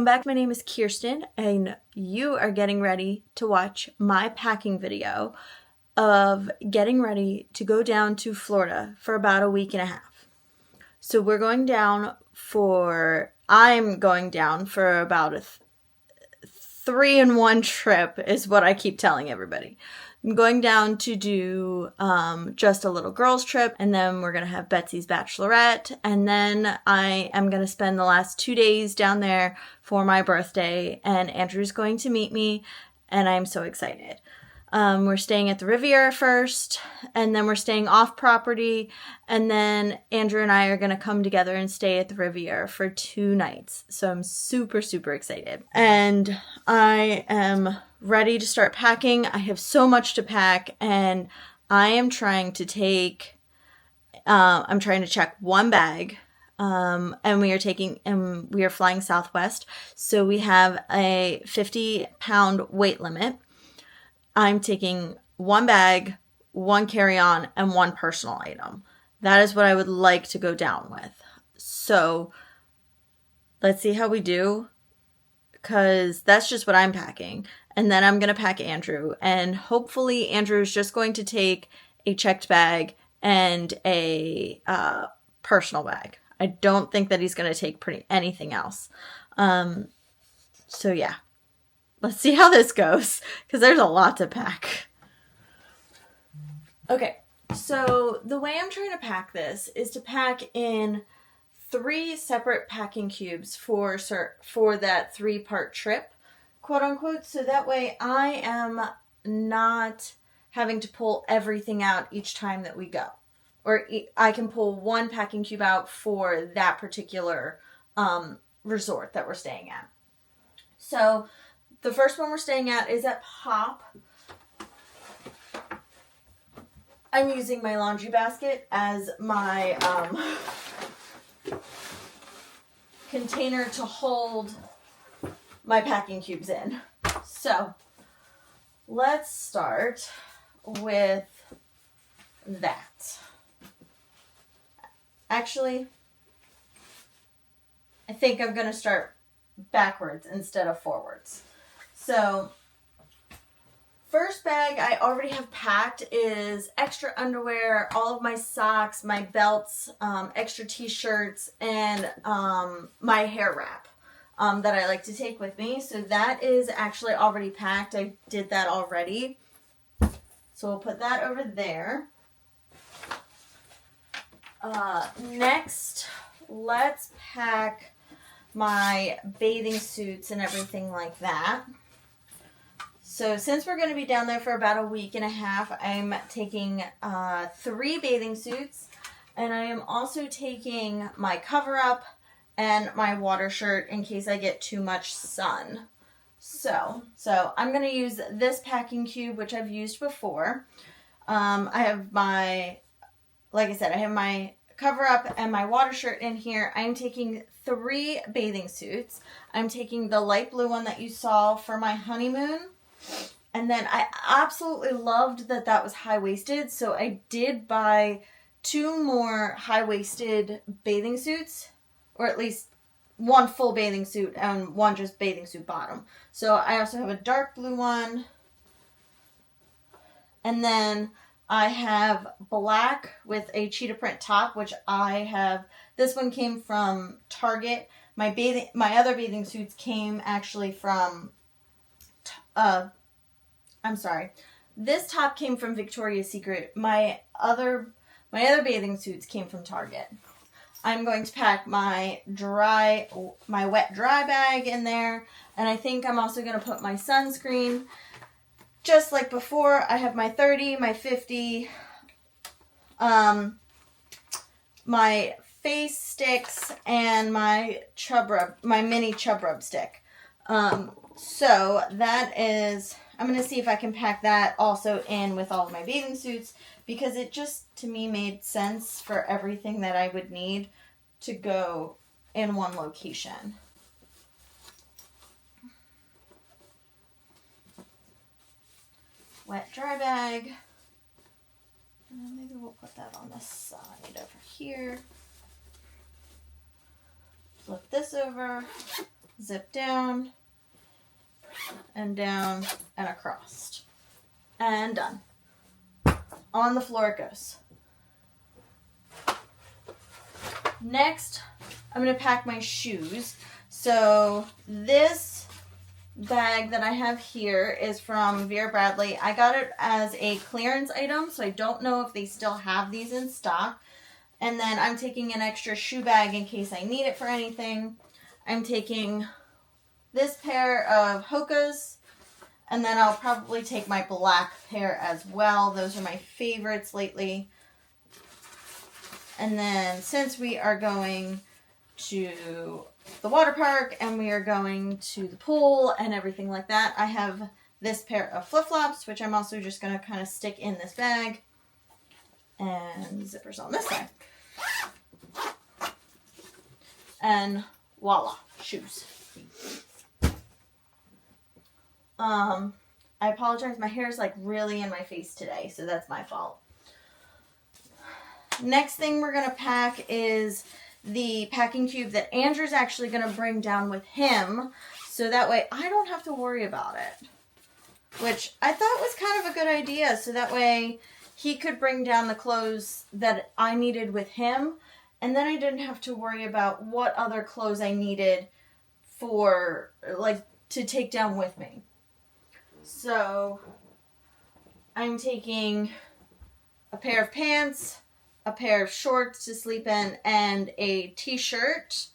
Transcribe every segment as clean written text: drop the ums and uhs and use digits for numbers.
back. My name is Kirsten, and you are getting ready to watch my packing video of getting ready to go down to Florida for about a week and a half. So I'm going down for about a 3-in-1 trip is what I keep telling everybody. I'm going down to do just a little girls trip, and then we're going to have Betsy's bachelorette, and then I am going to spend the last 2 days down there for my birthday, and Andrew's going to meet me, and I'm so excited. We're staying at the Riviera first, and then we're staying off property, and then Andrew and I are going to come together and stay at the Riviera for 2 nights. So I'm super, super excited. And I am ready to start packing. I have so much to pack, and I am trying to check one bag. And we are flying Southwest. So we have a 50-pound weight limit. I'm taking 1 bag, 1 carry-on, and 1 personal item. That is what I would like to go down with. So let's see how we do, because that's just what I'm packing. And then I'm going to pack Andrew. And hopefully Andrew's just going to take a checked bag and a personal bag. I don't think that he's going to take anything else. So yeah. Let's see how this goes, because there's a lot to pack. Okay, so the way I'm trying to pack this is to pack in 3 separate packing cubes for that 3-part trip, quote unquote, so that way I am not having to pull everything out each time that we go. Or I can pull 1 packing cube out for that particular resort that we're staying at. So the first one we're staying at is at Pop. I'm using my laundry basket as my container to hold my packing cubes in. So let's start with that. Actually, I think I'm going to start backwards instead of forwards. So, first bag I already have packed is extra underwear, all of my socks, my belts, extra t-shirts, and my hair wrap that I like to take with me. So that is actually already packed. I did that already. So we'll put that over there. Next, let's pack my bathing suits and everything like that. So since we're going to be down there for about a week and a half, I'm taking 3 bathing suits, and I am also taking my cover-up and my water shirt in case I get too much sun. So I'm going to use this packing cube, which I've used before. I have my cover-up and my water shirt in here. I'm taking 3 bathing suits. I'm taking the light blue one that you saw for my honeymoon. And then I absolutely loved that was high-waisted, so I did buy 2 more high-waisted bathing suits, or at least 1 full bathing suit and 1 just bathing suit bottom. So I also have a dark blue one, and then I have black with a cheetah print top, which this one came from Target. My other bathing suits came actually from this top came from Victoria's Secret. My other bathing suits came from Target. I'm going to pack my wet dry bag in there, and I think I'm also going to put my sunscreen. Just like before, I have my 30, my 50, my face sticks, and my mini chub rub stick. So that is, I'm going to see if I can pack that also in with all of my bathing suits, because it just, to me, made sense for everything that I would need to go in one location. Wet dry bag. And maybe we'll put that on the side over here. Flip this over. zip down and across. And done. On the floor it goes. Next, I'm going to pack my shoes. So this bag that I have here is from Vera Bradley. I got it as a clearance item, so I don't know if they still have these in stock. And then I'm taking an extra shoe bag in case I need it for anything. I'm taking this pair of Hoka's, and then I'll probably take my black pair as well. Those are my favorites lately. And then since we are going to the water park and we are going to the pool and everything like that, I have this pair of flip-flops, which I'm also just going to kind of stick in this bag. And zippers on this side. And voila, shoes. I apologize, my hair is like really in my face today, so that's my fault. Next thing we're going to pack is the packing cube that Andrew's actually going to bring down with him, so that way I don't have to worry about it. Which I thought was kind of a good idea, so that way he could bring down the clothes that I needed with him, and then I didn't have to worry about what other clothes I needed for, like, to take down with me. So I'm taking a pair of pants, a pair of shorts to sleep in, and a t-shirt.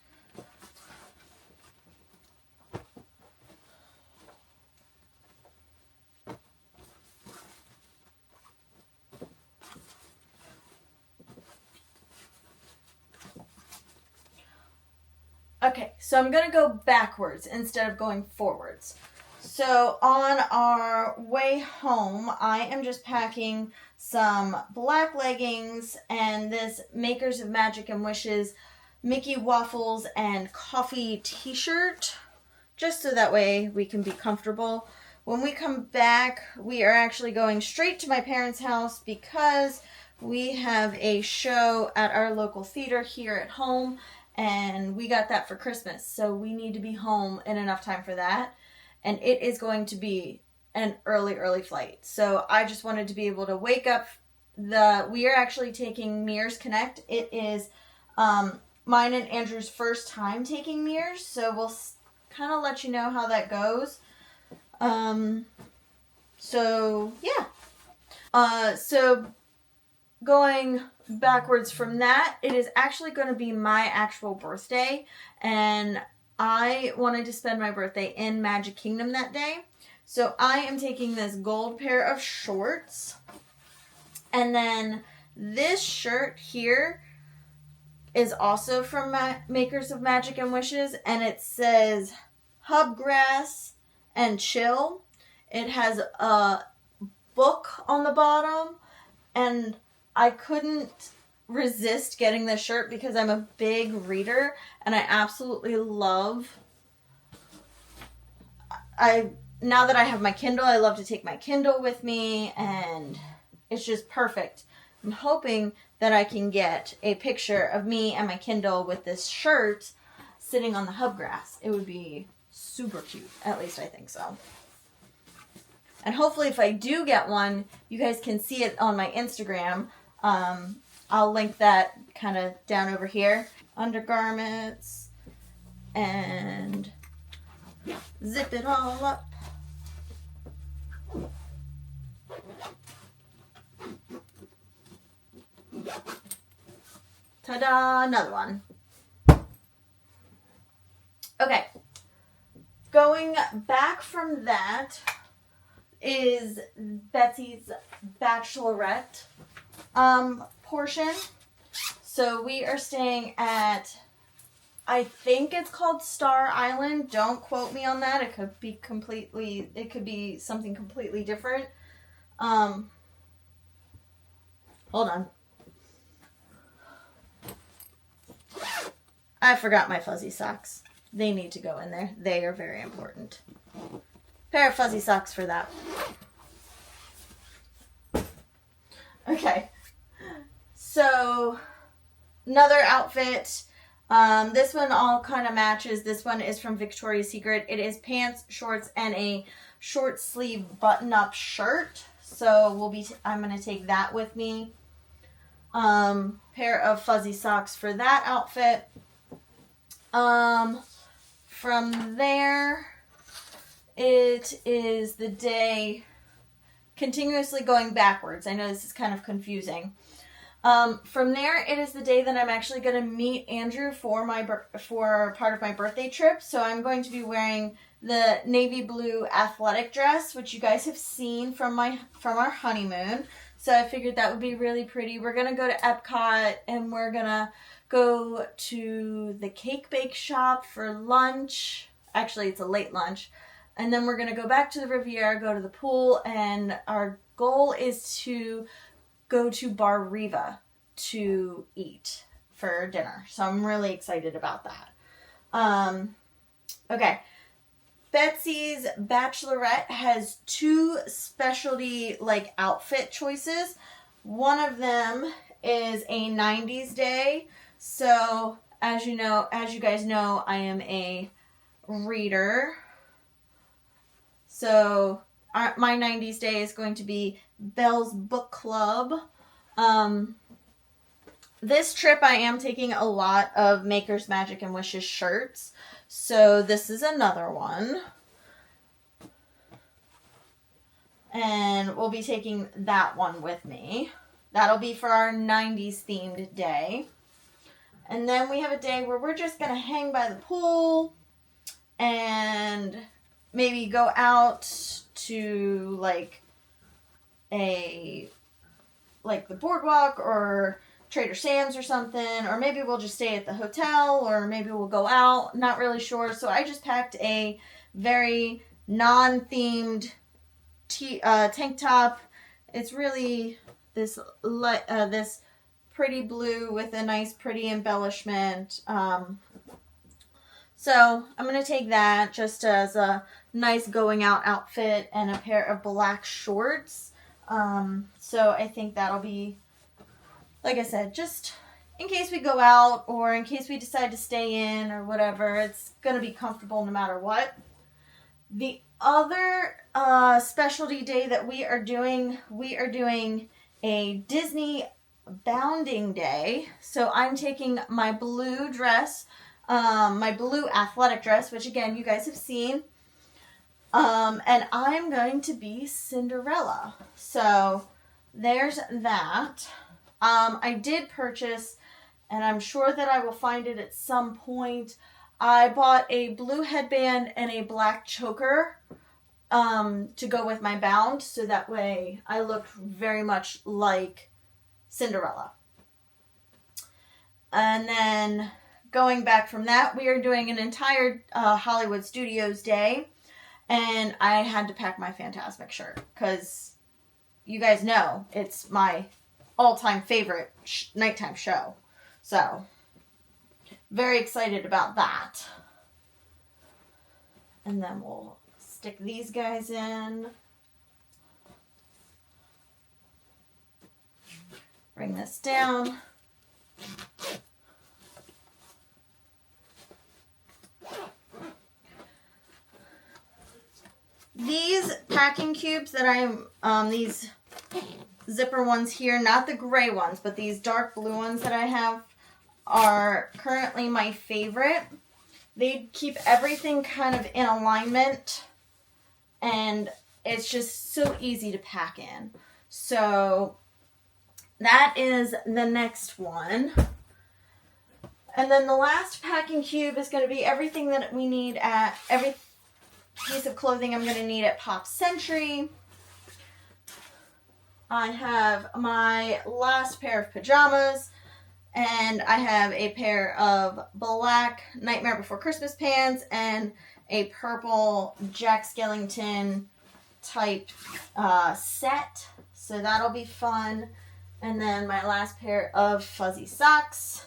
Okay, so I'm going to go backwards instead of going forwards. So on our way home, I am just packing some black leggings and this Makers of Magic and Wishes Mickey Waffles and Coffee t-shirt, just so that way we can be comfortable. When we come back, we are actually going straight to my parents' house because we have a show at our local theater here at home, and we got that for Christmas, so we need to be home in enough time for that. And it is going to be an early flight. So I just wanted to be able to wake up. We are actually taking Mears Connect. It is mine and Andrew's first time taking Mears, so we'll kind of let you know how that goes. So yeah. So going backwards from that, it is actually going to be my actual birthday, and I wanted to spend my birthday in Magic Kingdom that day. So I am taking this gold pair of shorts. And then this shirt here is also from Makers of Magic and Wishes. And it says Hubgrass and Chill. It has a book on the bottom. And I couldn't resist getting this shirt because I'm a big reader and I absolutely love now that I have my Kindle, I love to take my Kindle with me, and it's just perfect. I'm hoping that I can get a picture of me and my Kindle with this shirt sitting on the Hubgrass. It would be super cute. At least I think so. And hopefully if I do get one, you guys can see it on my Instagram. I'll link that kind of down over here. Undergarments. And zip it all up. Ta-da! Another one. Okay. Going back from that is Betsy's bachelorette portion. So we are staying at, I think it's called Star Island. Don't quote me on that. It could be something completely different. Hold on. I forgot my fuzzy socks. They need to go in there. They are very important. Pair of fuzzy socks for that. Okay. So, another outfit. This one all kind of matches. This one is from Victoria's Secret. It is pants, shorts, and a short sleeve button-up shirt. So I'm going to take that with me. Pair of fuzzy socks for that outfit. From there, it is the day, continuously going backwards. I know this is kind of confusing. From there, it is the day that I'm actually going to meet Andrew for part of my birthday trip. So I'm going to be wearing the navy blue athletic dress, which you guys have seen from our honeymoon. So I figured that would be really pretty. We're going to go to Epcot, and we're going to go to the cake bake shop for lunch. Actually, it's a late lunch. And then we're going to go back to the Riviera, go to the pool, and our goal is to go to Bar Riva to eat for dinner. So I'm really excited about that. Okay. Betsy's Bachelorette has 2 specialty outfit choices. One of them is a 90s day. So as you guys know, I am a reader. So my 90s day is going to be Belle's Book Club. This trip I am taking a lot of Maker's Magic and Wishes shirts. So this is another one. And we'll be taking that one with me. That'll be for our 90s themed day. And then we have a day where we're just going to hang by the pool and maybe go out to the boardwalk or Trader Sam's or something, or maybe we'll just stay at the hotel, or maybe we'll go out. Not really sure. So I just packed a very non-themed tank top. It's really this pretty blue with a nice pretty embellishment. So I'm going to take that just as a nice going out outfit, and a pair of black shorts. So I think that'll be, like I said, just in case we go out or in case we decide to stay in or whatever. It's going to be comfortable no matter what. The other specialty day that we are doing a Disney bounding day. So I'm taking my blue dress, my blue athletic dress, which again, you guys have seen. And I'm going to be Cinderella. So there's that. I did purchase, and I'm sure that I will find it at some point, I bought a blue headband and a black choker to go with my bound, so that way I look very much like Cinderella. And then going back from that, we are doing an entire Hollywood Studios day, and I had to pack my Fantasmic shirt because you guys know it's my all-time favorite nighttime show. So very excited about that. And then we'll stick these guys in. Bring this down. These packing cubes that these zipper ones here, not the gray ones, but these dark blue ones that I have are currently my favorite. They keep everything kind of in alignment, and it's just so easy to pack in. So that is the next one. And then the last packing cube is going to be everything that we need at every piece of clothing I'm going to need at Pop Century. I have my last pair of pajamas, and I have a pair of black Nightmare Before Christmas pants and a purple Jack Skellington type set. So that'll be fun. And then my last pair of fuzzy socks.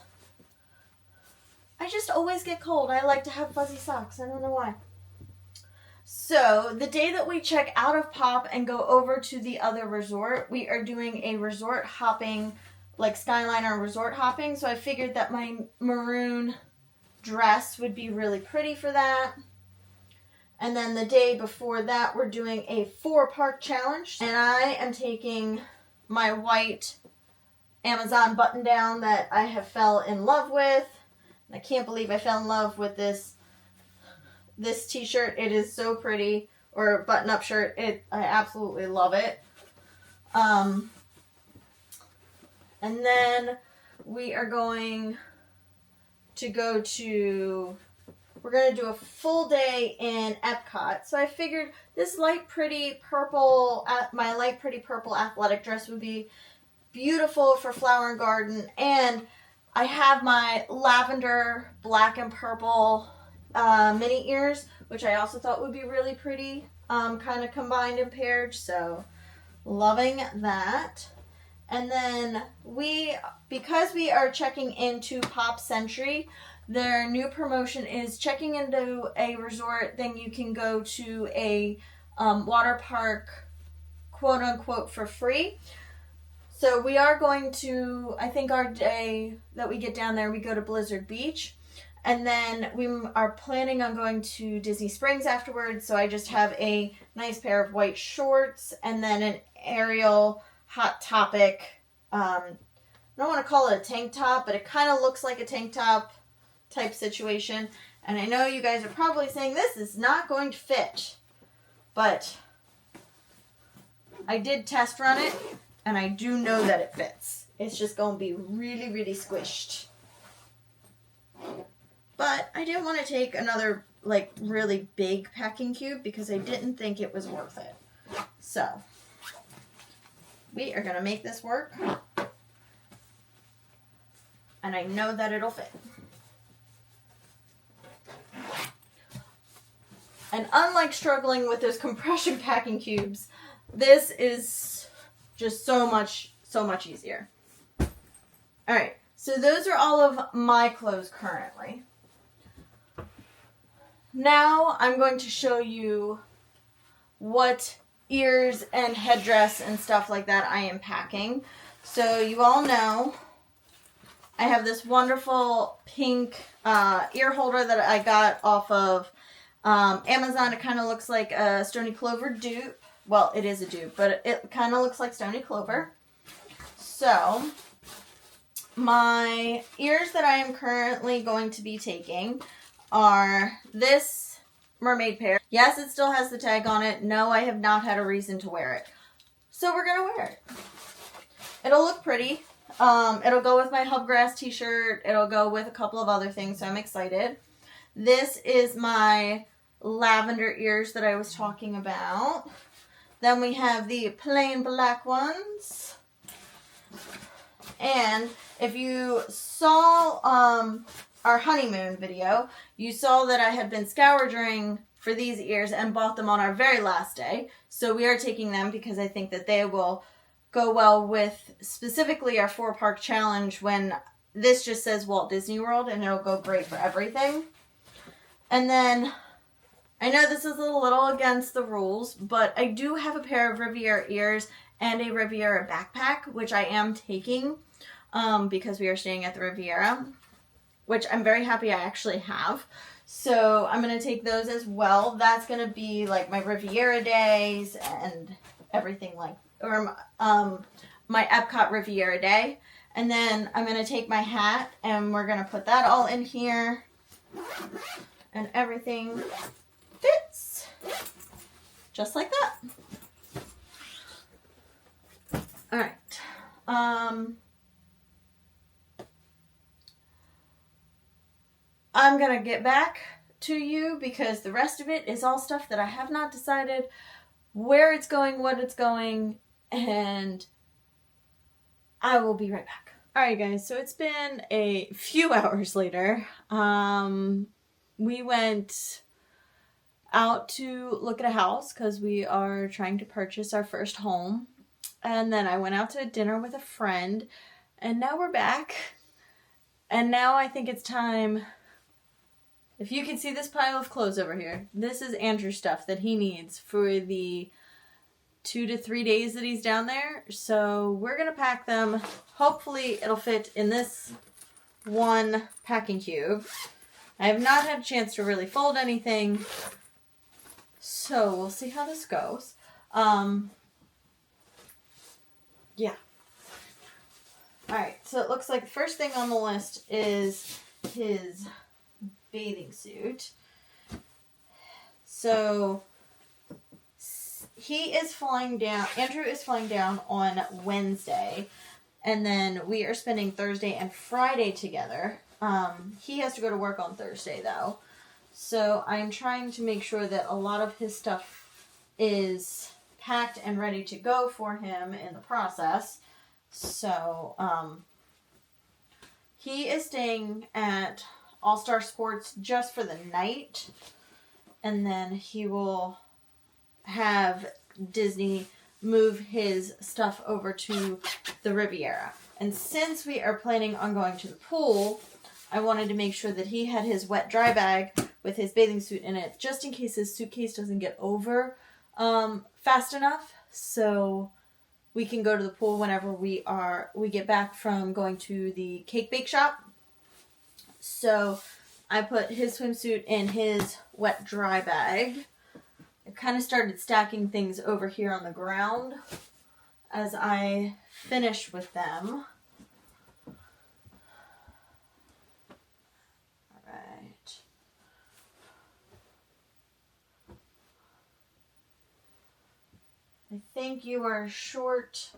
I just always get cold. I like to have fuzzy socks. I don't know why. So the day that we check out of Pop and go over to the other resort, we are doing a resort hopping, like Skyliner resort hopping. So I figured that my maroon dress would be really pretty for that. And then the day before that, we're doing a 4-park challenge. And I am taking my white Amazon button down that I have fell in love with. I can't believe I fell in love with this t-shirt. It is so pretty. Or button-up shirt. I absolutely love it. And then we are going to we're going to do a full day in Epcot. So I figured this my light pretty purple athletic dress would be beautiful for Flower and Garden. And I have my lavender, black, and purple mini ears, which I also thought would be really pretty, kind of combined and paired. So loving that. And then because we are checking into Pop Century, their new promotion is checking into a resort, then you can go to a water park, quote unquote, for free. So we are going to, I think our day that we get down there, we go to Blizzard Beach. And then we are planning on going to Disney Springs afterwards. So I just have a nice pair of white shorts and then an Ariel Hot Topic. I don't want to call it a tank top, but it kind of looks like a tank top type situation. And I know you guys are probably saying this is not going to fit. But I did test run it, and I do know that it fits. It's just going to be really, really squished. But I didn't want to take another, really big packing cube because I didn't think it was worth it. So, we are going to make this work. And I know that it'll fit. And unlike struggling with those compression packing cubes, this is just so much easier. Alright, so those are all of my clothes currently. Now I'm going to show you what ears and headdress and stuff like that I am packing. So you all know I have this wonderful pink ear holder that I got off of Amazon. It kind of looks like a Stony Clover dupe. Well, it is a dupe, but it kind of looks like Stony Clover. So, my ears that I am currently going to be taking are this mermaid pair. Yes, it still has the tag on it. No, I have not had a reason to wear it. So we're going to wear it. It'll look pretty. It'll go with my Hubgrass t-shirt. It'll go with a couple of other things, so I'm excited. This is my lavender ears that I was talking about. Then we have the plain black ones. And if you saw our honeymoon video, you saw that I had been scourging for these ears and bought them on our very last day. So we are taking them because I think that they will go well with specifically our 4-park challenge when this just says Walt Disney World, and it'll go great for everything. And then I know this is a little against the rules, but I do have a pair of Riviera ears and a Riviera backpack, which I am taking because we are staying at the Riviera, which I'm very happy I actually have. So I'm going to take those as well. That's going to be like my Riviera days and everything or my Epcot Riviera day. And then I'm going to take my hat and we're going to put that all in here. And everything fits. Just like that. Alright. I'm going to get back to you because the rest of it is all stuff that I have not decided where it's going, what it's going, and I will be right back. Alright guys, so it's been a few hours later. We went out to look at a house because we are trying to purchase our first home. And then I went out to dinner with a friend. And now we're back. And now I think it's time. If you can see this pile of clothes over here, this is Andrew's stuff that he needs for the 2 to 3 days that he's down there. So we're going to pack them. Hopefully it'll fit in this one packing cube. I I have not had a chance to really fold anything, so we'll see how this goes. Yeah. Alright, so it looks like the first thing on the list is his bathing suit. So he is flying down, Andrew is flying down on Wednesday, and then we are spending Thursday and Friday together. He has to go to work on Thursday though. So I'm trying to make sure that a lot of his stuff is packed and ready to go for him in the process. So, he is staying at All-Star Sports just for the night, and then he will have Disney move his stuff over to the Riviera. And since we are planning on going to the pool, I wanted to make sure that he had his wet dry bag with his bathing suit in it, just in case his suitcase doesn't get over fast enough. So we can go to the pool whenever we get back from going to the cake bake shop. So I put his swimsuit in his wet dry bag. I kind of started stacking things over here on the ground as I finish with them. Alright. I think you are short.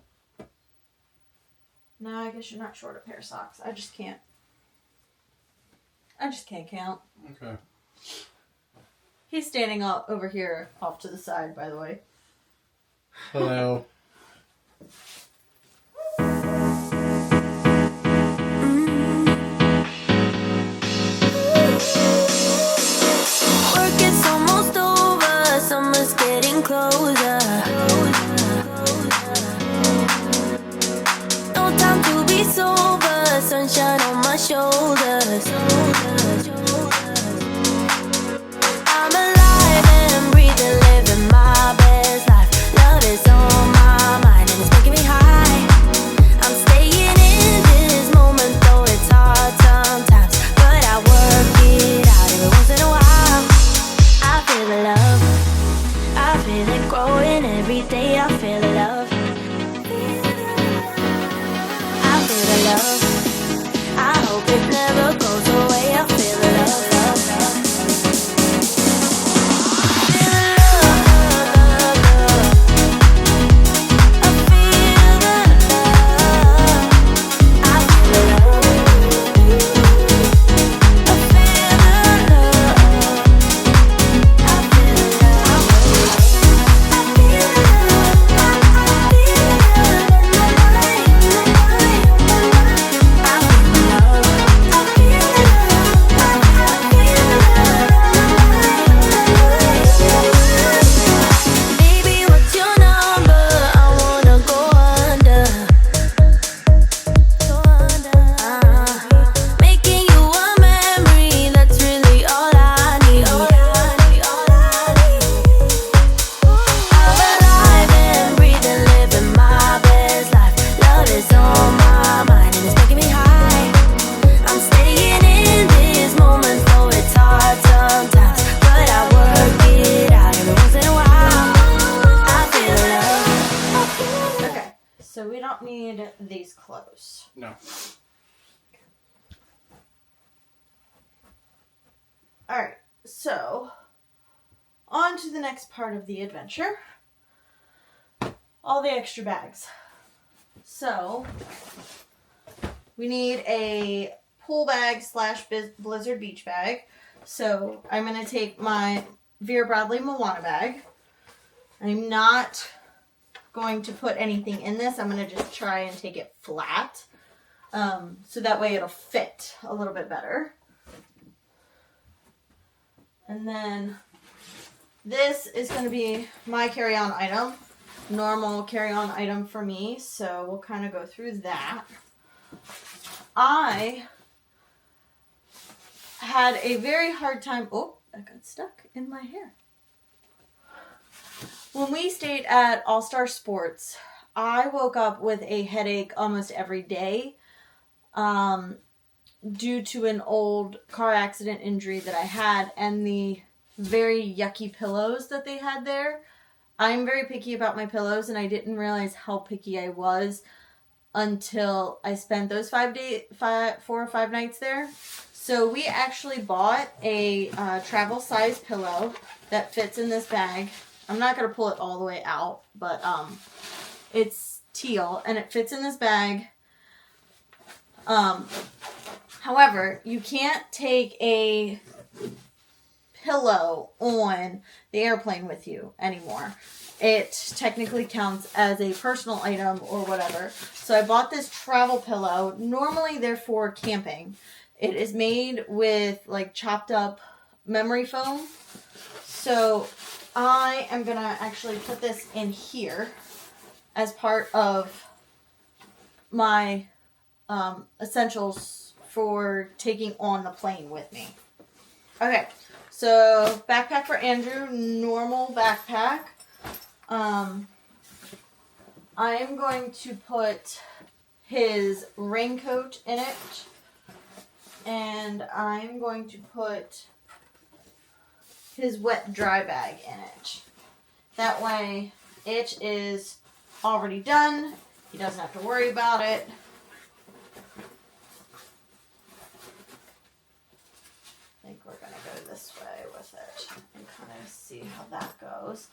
No, I guess you're not short a pair of socks. I just can't count. Okay. He's standing over here off to the side, by the way. Hello. Work is almost over, summer's getting closer. No time to be sober, sunshine on my shoulders. I'm alive and breathing, living my best life. Love is on my mind and it's making me high. I'm staying in this moment, though it's hard sometimes, but I work it out every once in a while. I feel the love, I feel it growing every day. I feel the love, I feel the love. I hope it never goes away. I feel the love, love, love. Feel the love, love, love. I feel the love. I feel the love. I feel the love. I feel the love. I feel the love. I feel the Baby, what's your number? I wanna go under. Making you a memory, that's really all I need. I'm alive and breathing, living my best life. Love is on my mind and it's making me high. I'm staying in this moment, though it's hard sometimes, but I work it out every once in a while. I feel love. Okay, so we don't need these clothes. No. Alright, so on to the next part of the adventure. All the extra bags. So we need a pool bag / Blizzard beach bag. So I'm going to take my Vera Bradley Moana bag. I'm not going to put anything in this. I'm going to just try and take it flat. So that way it'll fit a little bit better. And then this is going to be my carry-on item. Normal carry-on item for me. So we'll kind of go through that. I had a very hard time. Oh, that got stuck in my hair. When we stayed at All-Star Sports, I woke up with a headache almost every day. due to an old car accident injury that I had and the very yucky pillows that they had there. I'm very picky about my pillows, and I didn't realize how picky I was until I spent those 4 or 5 nights there. So we actually bought a travel size pillow that fits in this bag. I'm not going to pull it all the way out, but it's teal and it fits in this bag. However, you can't take a pillow on the airplane with you anymore. It technically counts as a personal item or whatever. So I bought this travel pillow. Normally they're for camping. It is made with like chopped up memory foam. So I am going to actually put this in here as part of my essentials for taking on the plane with me. Okay, so backpack for Andrew, normal backpack. I am going to put his raincoat in it, and I'm going to put his wet dry bag in it. That way it is already done. He doesn't have to worry about it. I think we're going to go this way with it and kind of see how that goes.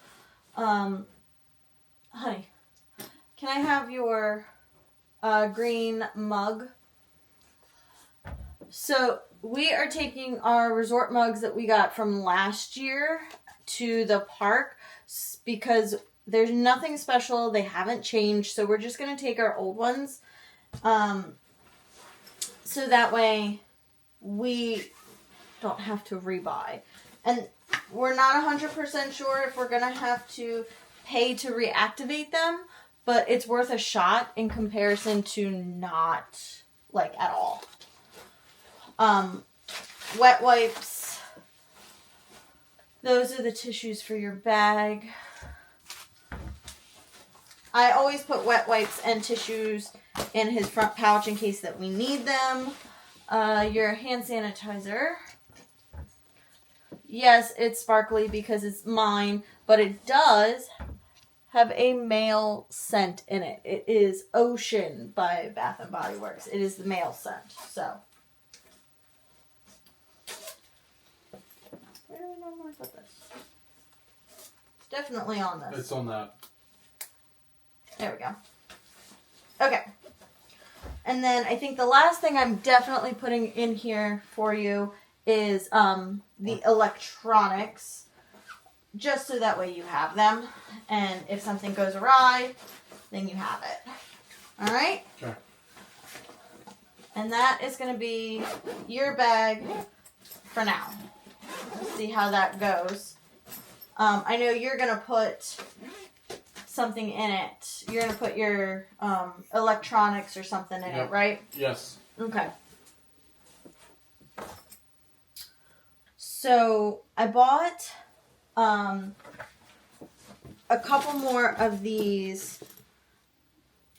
Honey, can I have your green mug? So we are taking our resort mugs that we got from last year to the park because there's nothing special. They haven't changed. So we're just going to take our old ones. So that way we don't have to rebuy. And we're not 100% sure if we're going to have to pay to reactivate them, but it's worth a shot in comparison to not, like, at all. Wet wipes. Those are the tissues for your bag. I always put wet wipes and tissues in his front pouch in case that we need them. Your hand sanitizer. Yes, it's sparkly because it's mine, but it does have a male scent in it. It is Ocean by Bath & Body Works. It is the male scent, so. Where do I normally put this? It's definitely on this. It's on that. There we go. Okay. And then I think the last thing I'm definitely putting in here for you is the electronics, just so that way you have them, and if something goes awry, then you have it. All right? Sure. And that is going to be your bag for now. Let's see how that goes. I know you're going to put something in it. You're going to put your electronics or something in it, right? Yes. Okay. So I bought a couple more of these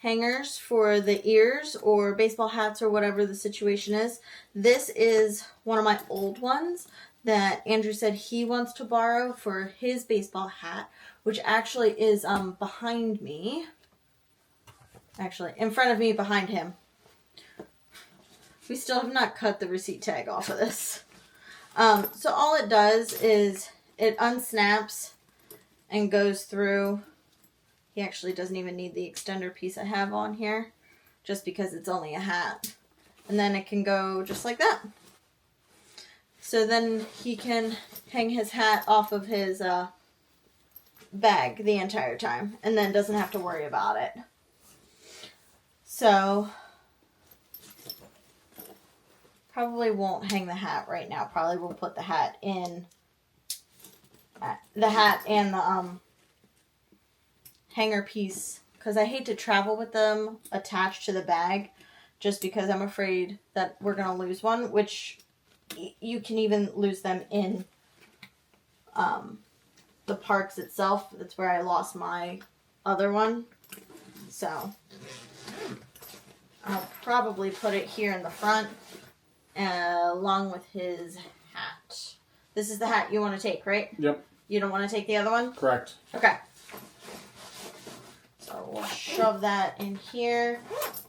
hangers for the ears or baseball hats or whatever the situation is. This is one of my old ones that Andrew said he wants to borrow for his baseball hat, which actually is behind me. Actually, in front of me, behind him. We still have not cut the receipt tag off of this. So all it does is it unsnaps and goes through. He actually doesn't even need the extender piece I have on here, just because it's only a hat. And then it can go just like that. So then he can hang his hat off of his bag the entire time, and then doesn't have to worry about it. So probably won't hang the hat right now. Probably will put the hat in the hat and the hanger piece, because I hate to travel with them attached to the bag, just because I'm afraid that we're going to lose one, which you can even lose them in the parks itself. That's where I lost my other one. So I'll probably put it here in the front. along with his hat. This is the hat you want to take, right? Yep. You don't want to take the other one? Correct. Okay. So we'll shove that in here.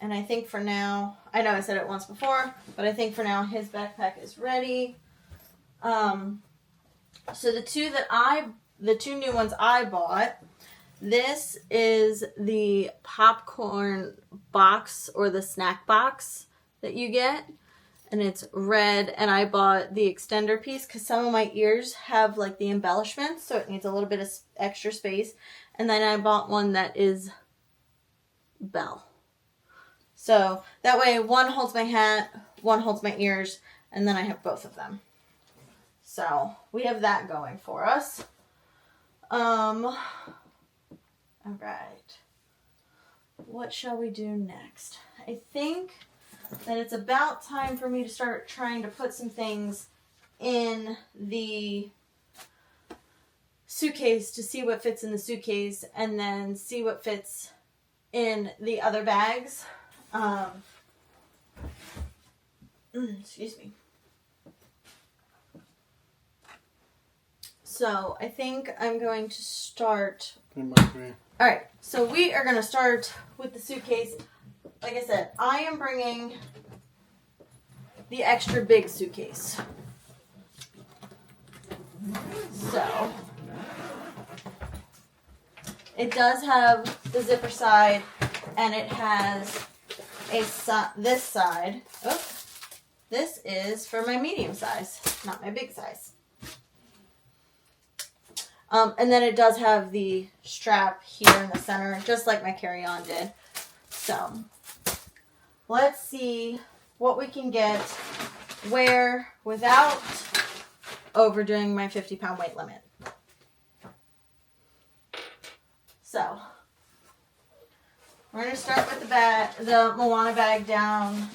And I think for now, I know I said it once before, but I think for now his backpack is ready. So the two new ones I bought, this is the popcorn box or the snack box that you get. And it's red, and I bought the extender piece because some of my ears have like the embellishments, so it needs a little bit of extra space. And then I bought one that is bell. So that way one holds my hat, one holds my ears, and then I have both of them. So we have that going for us. All right. What shall we do next? I think that it's about time for me to start trying to put some things in the suitcase to see what fits in the suitcase and then see what fits in the other bags. Excuse me. So I think I'm going to start. Alright, so we are going to start with the suitcase. Like I said, I am bringing the extra big suitcase. So, it does have the zipper side, and it has this side. Oh, this is for my medium size, not my big size. And then it does have the strap here in the center, just like my carry-on did. So, let's see what we can get where without overdoing my 50-pound weight limit. So, we're going to start with the Moana bag down.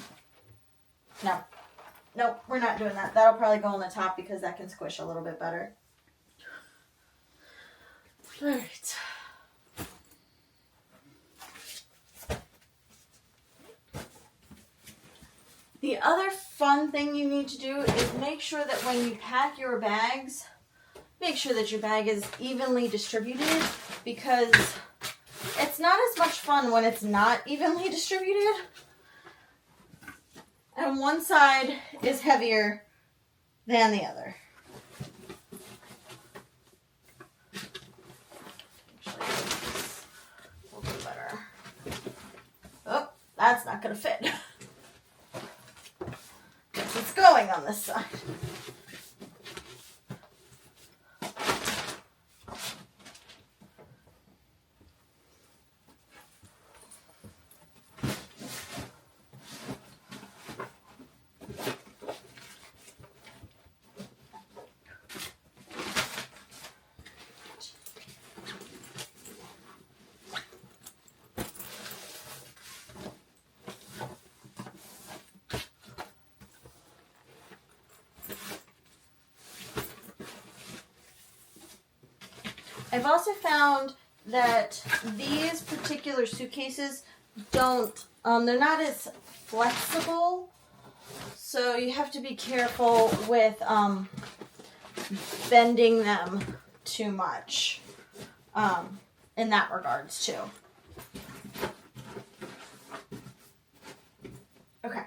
No, we're not doing that. That'll probably go on the top because that can squish a little bit better. All right. The other fun thing you need to do is make sure that when you pack your bags, make sure that your bag is evenly distributed, because it's not as much fun when it's not evenly distributed. And one side is heavier than the other. A little bit better. Oh, that's not going to fit. It's going on this side. I've also found that these particular suitcases don't, they're not as flexible, so you have to be careful with bending them too much in that regards too. Okay.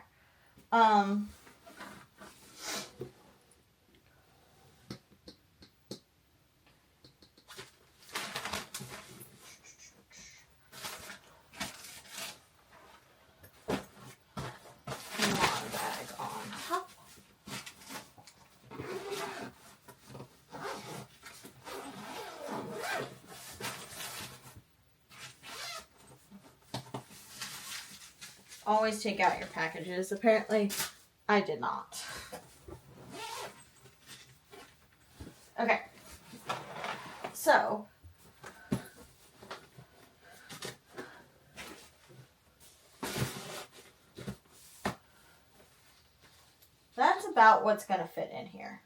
Always take out your packages. Apparently, I did not. Okay. So, that's about what's going to fit in here.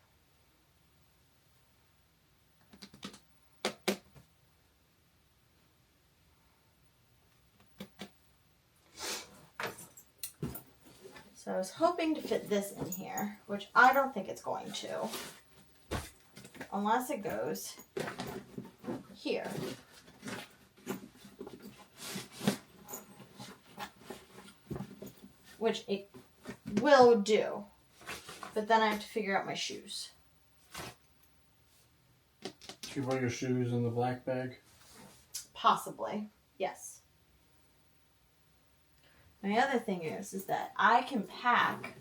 So I was hoping to fit this in here, which I don't think it's going to. Unless it goes here. Which it will do. But then I have to figure out my shoes. You put your shoes in the black bag? Possibly. Yes. My other thing is that I can pack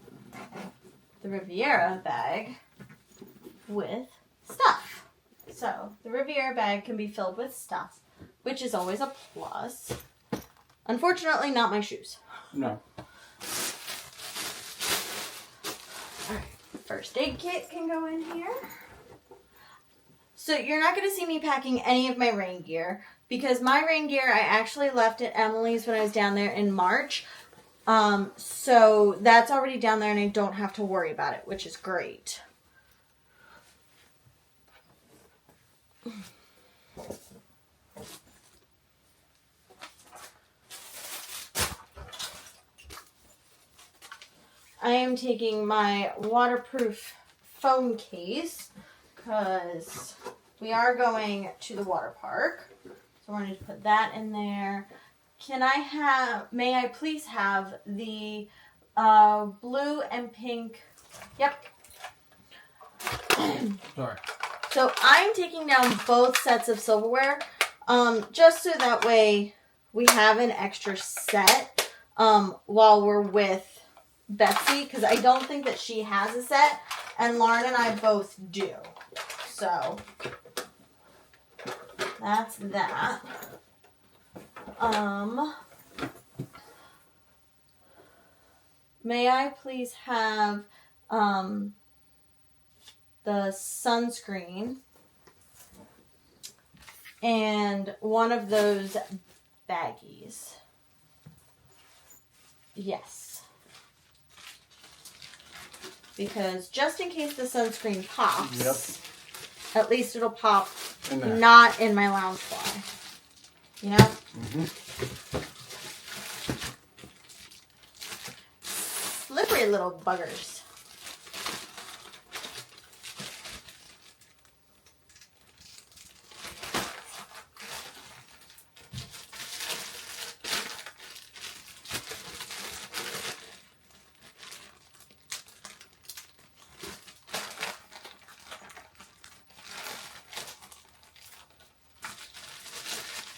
the Riviera bag with stuff. So the Riviera bag can be filled with stuff, which is always a plus. Unfortunately, not my shoes. No. Alright, first aid kit can go in here. So you're not going to see me packing any of my rain gear because my rain gear I actually left at Emily's when I was down there in March. So that's already down there and I don't have to worry about it, which is great. I am taking my waterproof phone case because we are going to the water park. So we're going to put that in there. May I please have the blue and pink, yep. Sorry. So I'm taking down both sets of silverware, just so that way we have an extra set while we're with Betsy, because I don't think that she has a set, and Lauren and I both do. So that's that. May I please have the sunscreen and one of those baggies? Yes. Because just in case the sunscreen pops, yep, at least it'll pop in not in my Loungefly. You know? Mm-hmm. Slippery little buggers.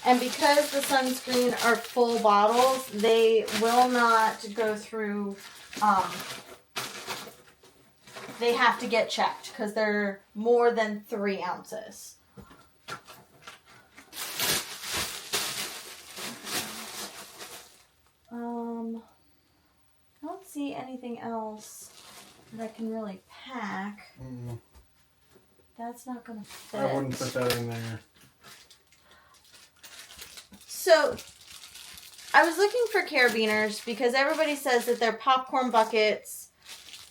And because the sunscreen are full bottles, they will not go through, they have to get checked because they're more than 3 ounces. I don't see anything else that I can really pack. That's not going to fit. I wouldn't put that in there. So, I was looking for carabiners because everybody says that their popcorn buckets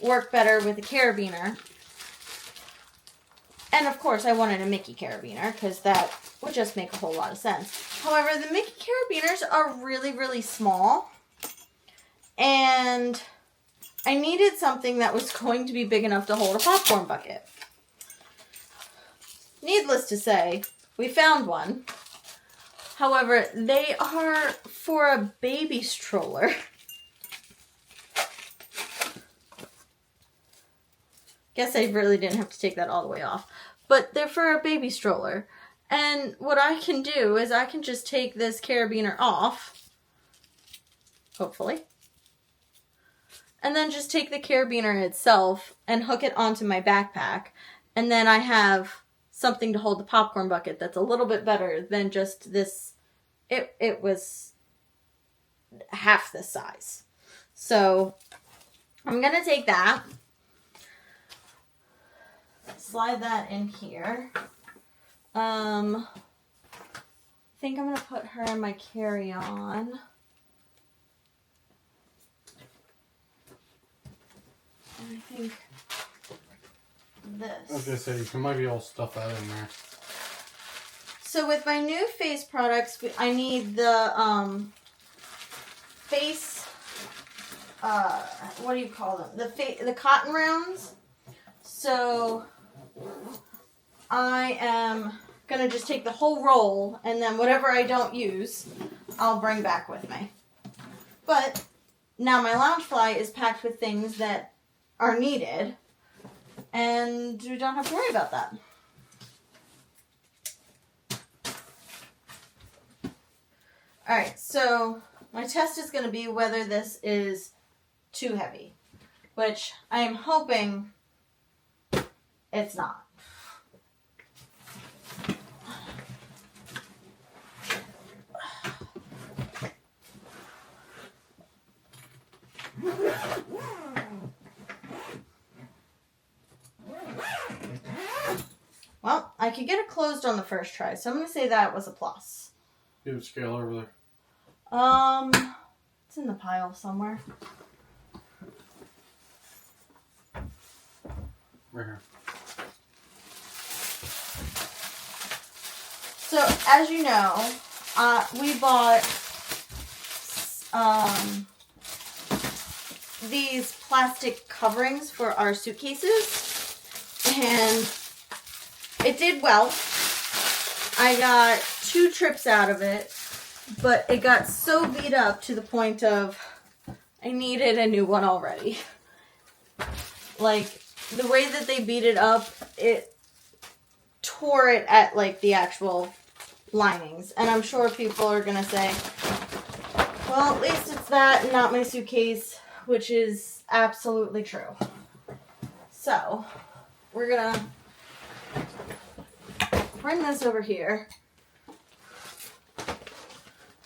work better with a carabiner. And of course, I wanted a Mickey carabiner because that would just make a whole lot of sense. However, the Mickey carabiners are really, really small. And I needed something that was going to be big enough to hold a popcorn bucket. Needless to say, we found one. However, they are for a baby stroller. Guess I really didn't have to take that all the way off. But they're for a baby stroller. And what I can do is I can just take this carabiner off. Hopefully. And then just take the carabiner itself and hook it onto my backpack. And then I have something to hold the popcorn bucket that's a little bit better than just this. It was half this size. So I'm going to take that. Slide that in here. I think I'm going to put her in my carry-on. And I think this. I was going to say, you might be able to stuff that in there. So with my new face products, I need the face what do you call them? The cotton rounds. So I am going to just take the whole roll, and then whatever I don't use, I'll bring back with me. But now my Loungefly is packed with things that are needed, and we don't have to worry about that. Alright, so my test is going to be whether this is too heavy, which I am hoping it's not. Well, I could get it closed on the first try, so I'm going to say that was a plus. You have a scale over there. It's in the pile somewhere. Right here. So, as you know, we bought these plastic coverings for our suitcases, and it did well. I got 2 trips out of it, but it got so beat up to the point of I needed a new one already. Like, the way that they beat it up, it tore it at, like, the actual linings. And I'm sure people are going to say, well, at least it's that and not my suitcase, which is absolutely true. So, we're going to bring this over here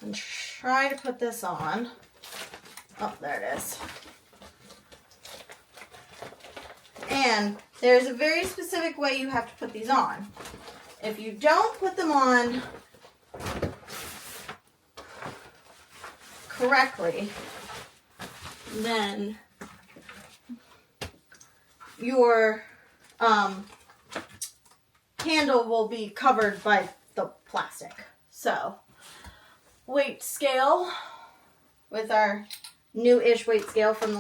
and try to put this on. Oh, there it is. And there's a very specific way you have to put these on. If you don't put them on correctly, then your handle will be covered by the plastic. So, weight scale with our new-ish weight scale from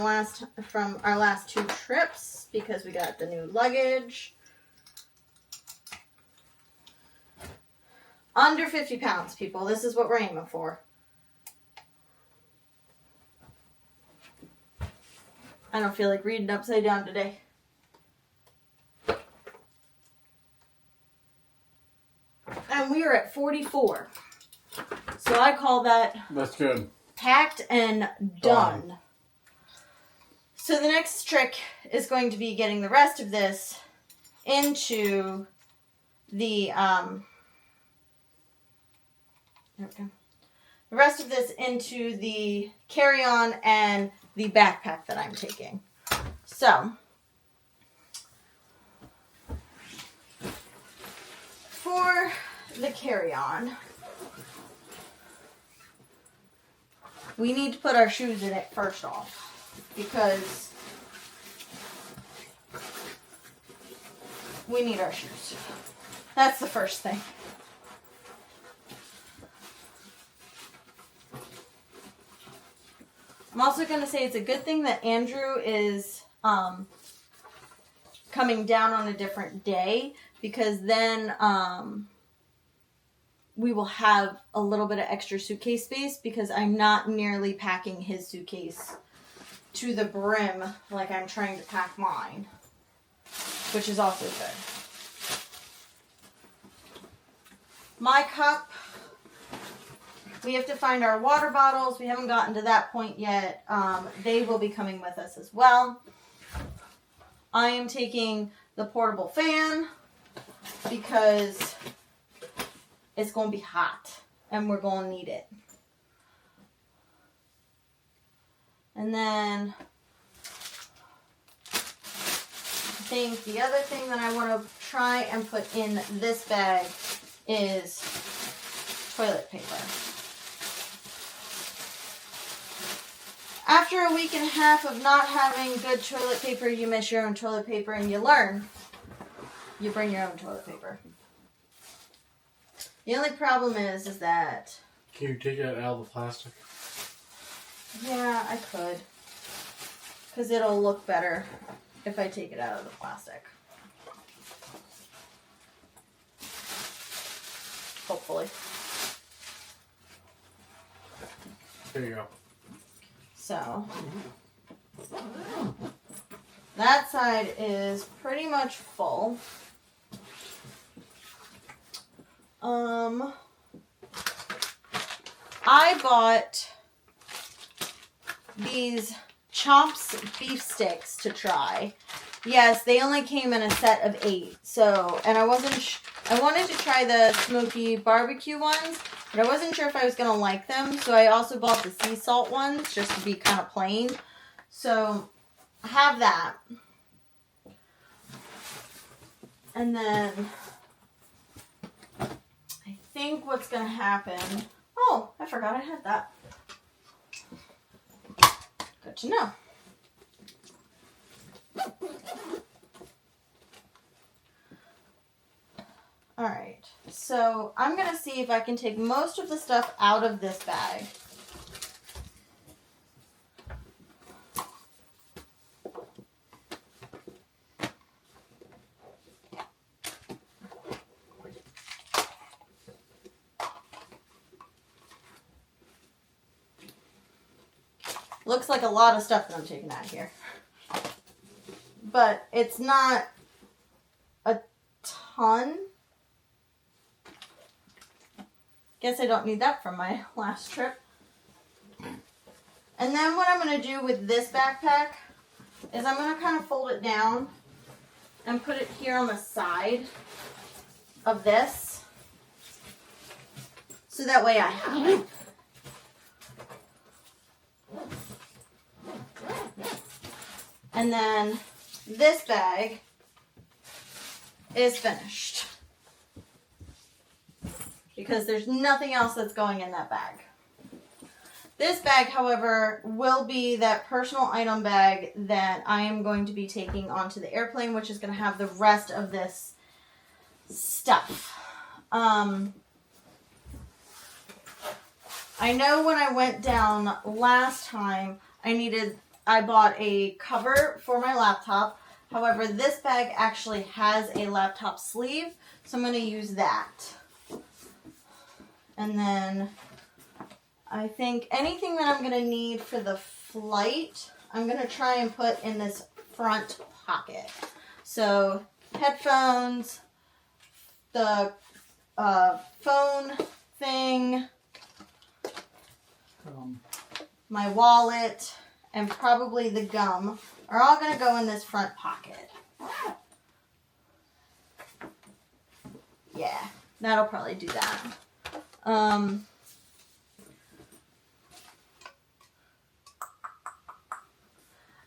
our last 2 trips, because we got the new luggage. Under 50 pounds, people. This is what we're aiming for. I don't feel like reading upside down today. And we are at 44. So I call that... That's good. Packed and done. So the next trick is going to be getting the rest of this into the carry-on and the backpack that I'm taking. So for the carry-on, we need to put our shoes in it first off, because we need our shoes. That's the first thing. I'm also going to say it's a good thing that Andrew is coming down on a different day, because then we will have a little bit of extra suitcase space, because I'm not nearly packing his suitcase to the brim like I'm trying to pack mine, which is also good. My cup, we have to find our water bottles. We haven't gotten to that point yet. They will be coming with us as well. I am taking the portable fan because it's going to be hot and we're going to need it. And then I think the other thing that I want to try and put in this bag is toilet paper. After a week and a half of not having good toilet paper, you miss your own toilet paper, and you learn. You bring your own toilet paper. The only problem is that... Can you take that out of the plastic? Yeah, I could. because it'll look better if I take it out of the plastic. Hopefully. There you go. So that side is pretty much full. I bought these Chomps beef sticks to try. Yes, they only came in a set of 8. So, and I wasn't I wanted to try the smoky barbecue ones, but I wasn't sure if I was going to like them. So I also bought the sea salt ones just to be kind of plain. So I have that. And then I think what's going to happen... Oh, I forgot I had that. Good to know. Alright, so I'm going to see if I can take most of the stuff out of this bag. Looks like a lot of stuff that I'm taking out here. But it's not a ton. Guess I don't need that from my last trip. And then what I'm going to do with this backpack is I'm going to kind of fold it down and put it here on the side of this. So that way I have it. And then this bag is finished. Because there's nothing else that's going in that bag. This bag, however, will be that personal item bag that I am going to be taking onto the airplane, which is going to have the rest of this stuff. I know when I went down last time, I bought a cover for my laptop. However, this bag actually has a laptop sleeve, so I'm going to use that. And then I think anything that I'm going to need for the flight, I'm going to try and put in this front pocket. So headphones, the phone thing, my wallet, and probably the gum are all going to go in this front pocket. Yeah, that'll probably do that. I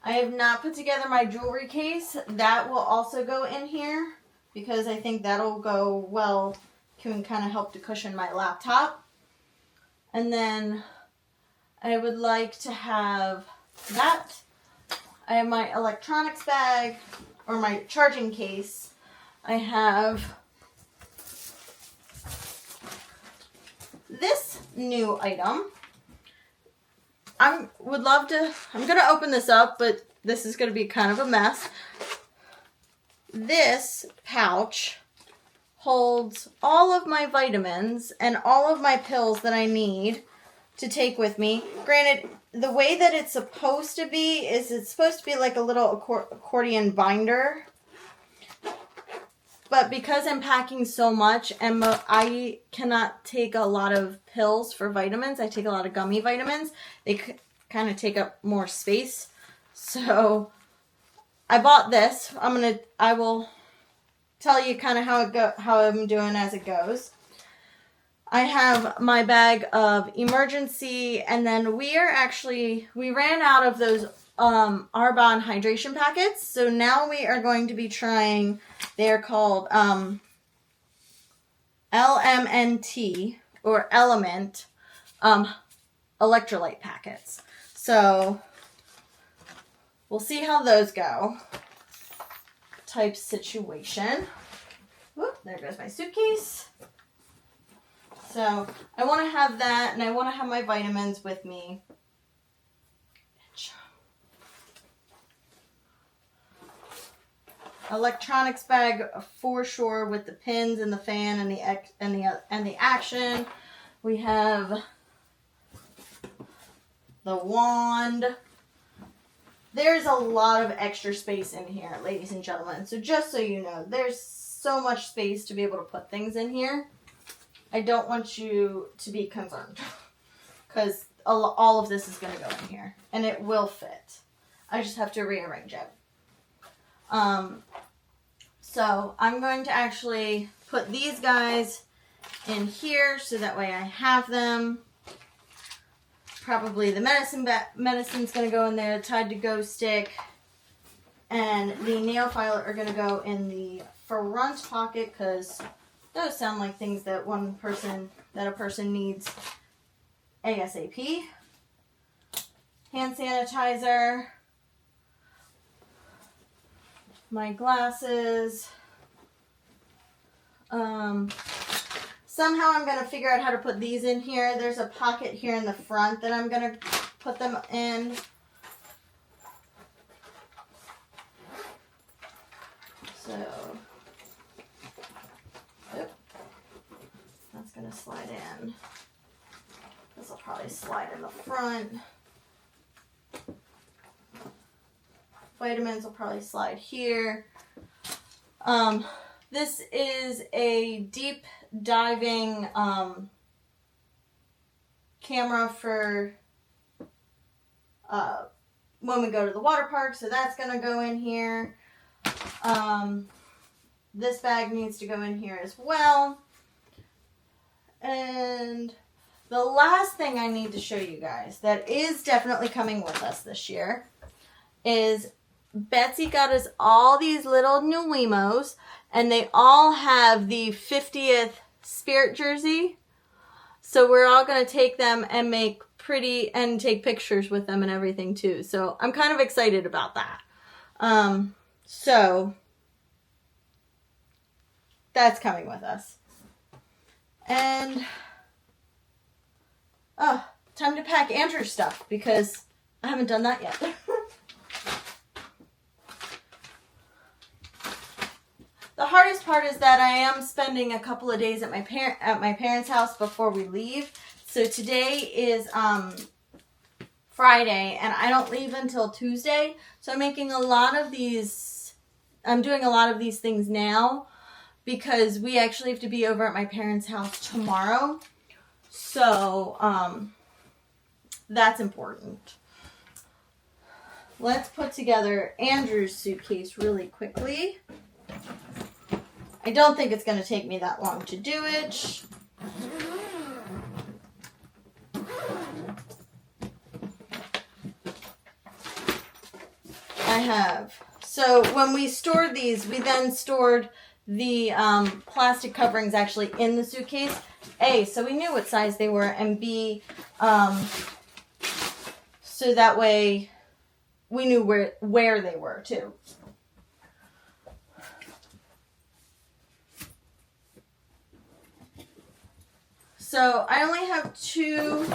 have not put together my jewelry case. That will also go in here because I think that'll go well, can kind of help to cushion my laptop. And then I would like to have that. I have my electronics bag or my charging case. I have this new item. I'm going to open this up, but this is going to be kind of a mess. This pouch holds all of my vitamins and all of my pills that I need to take with me. Granted, the way that it's supposed to be is it's supposed to be like a little accordion binder. But because I'm packing so much and I cannot take a lot of pills for vitamins, I take a lot of gummy vitamins, they kind of take up more space. So I bought this. I will tell you kind of how I'm doing as it goes. I have my bag of emergency, and then we ran out of those Arbonne hydration packets, so now we are going to be trying, they're called LMNT or Element electrolyte packets. So we'll see how those go. Type situation. Whoop, there goes my suitcase. So I want to have that, and I want to have my vitamins with me. electronics bag for sure with the pins and the fan and the action. We have the wand. There's a lot of extra space in here, ladies and gentlemen. So just so you know, there's so much space to be able to put things in here. I don't want you to be concerned because all of this is going to go in here and it will fit. I just have to rearrange it. So I'm going to actually put these guys in here so that way I have them. Probably the medicine's going to go in there, tied to go stick, and the nail file are going to go in the front pocket because those sound like things that a person needs ASAP. Hand sanitizer, my glasses. Somehow I'm going to figure out how to put these in here. There's a pocket here in the front that I'm going to put them in. So, that's going to slide in. This will probably slide in the front. Vitamins will probably slide here. This is a deep diving camera for when we go to the water park, so that's going to go in here. This bag needs to go in here as well. And the last thing I need to show you guys that is definitely coming with us this year is Betsy got us all these little new Wemos, and they all have the 50th Spirit jersey. So we're all going to take them and make pretty and take pictures with them and everything too. So I'm kind of excited about that. So that's coming with us. And time to pack Andrew's stuff because I haven't done that yet. The hardest part is that I am spending a couple of days at my parents' house before we leave. So today is Friday, and I don't leave until Tuesday. So I'm making a lot of these. I'm doing a lot of these things now because we actually have to be over at my parents' house tomorrow. So that's important. Let's put together Andrew's suitcase really quickly. I don't think it's going to take me that long to do it. So when we stored these, we then stored the plastic coverings actually in the suitcase. A, so we knew what size they were, and B, so that way we knew where they were too. So I only have 2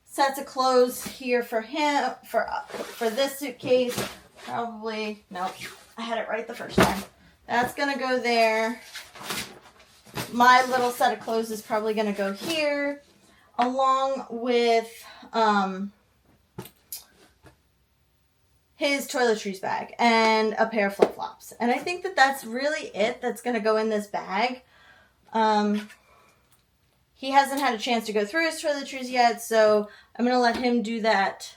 sets of clothes here for him, for this suitcase. Probably, nope, I had it right the first time. That's going to go there. My little set of clothes is probably going to go here, along with his toiletries bag and a pair of flip-flops. And I think that that's really it that's going to go in this bag. He hasn't had a chance to go through his toiletries yet, so I'm going to let him do that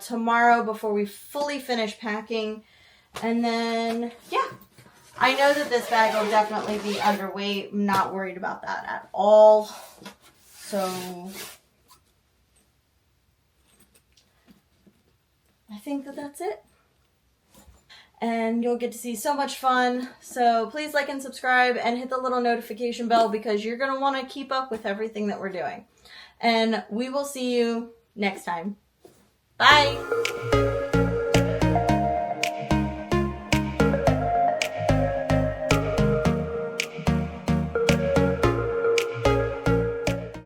tomorrow before we fully finish packing. And then, yeah, I know that this bag will definitely be underweight. I'm not worried about that at all. So I think that that's it. And you'll get to see so much fun. So please like and subscribe and hit the little notification bell because you're going to want to keep up with everything that we're doing. And we will see you next time. Bye.